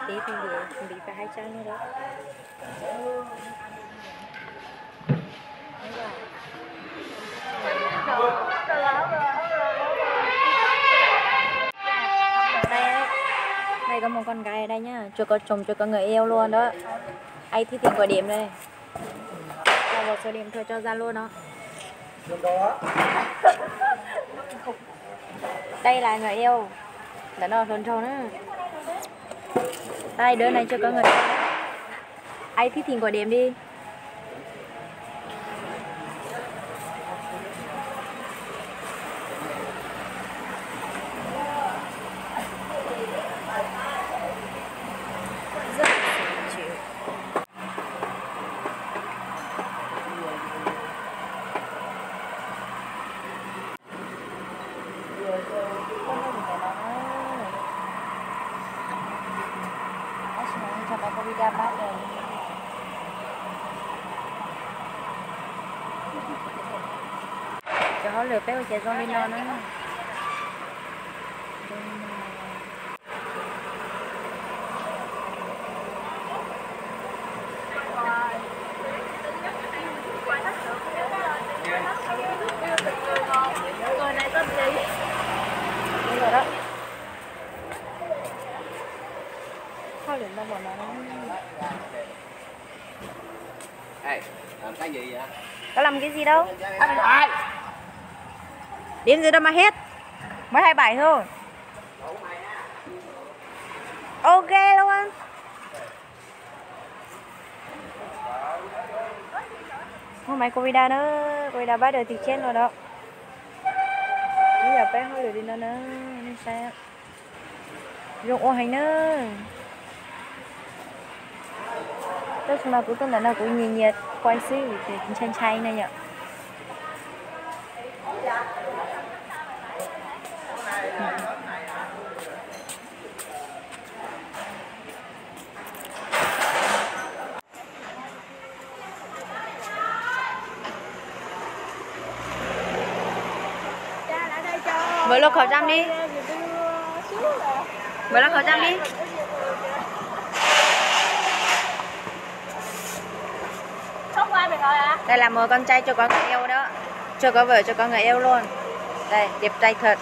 Tí thì bị phải 2 trang nữa đó. Đây có một con gái ở đây nhá, chưa có chồng, chưa có người yêu luôn đó. Ai thi tìm gọi điểm đây. Cho một số điểm thôi cho ra luôn đó. Đây là người yêu. Đó là thuần trâu nữa. Đây đứa này chưa có người yêu. Ai thi tìm gọi điểm đi. Cho họ lừa béo chạy con lên đó nữa. Rồi đó. Thôi đừng đâu mà nó. Ê, làm cái gì vậy? Có làm cái gì đâu. Điểm gì đâu mà hết. Mới 27 thôi. Ok luôn anh. Hôm nay Covid nữa, Covid bắt đầu thì chết rồi đó. Bây giờ bé hơi được đi nữa nên sao? Dùng ô hành nữa. Tức là cuối tuần là cũng nhiệt quay xí thì cũng chay này nhỉ. Mở lô khẩu trang đi. Mở lô khẩu trang đi. Đây là một con trai chưa có người yêu đó. Chưa có vợ, chưa có người yêu luôn. Đây, đẹp trai thật.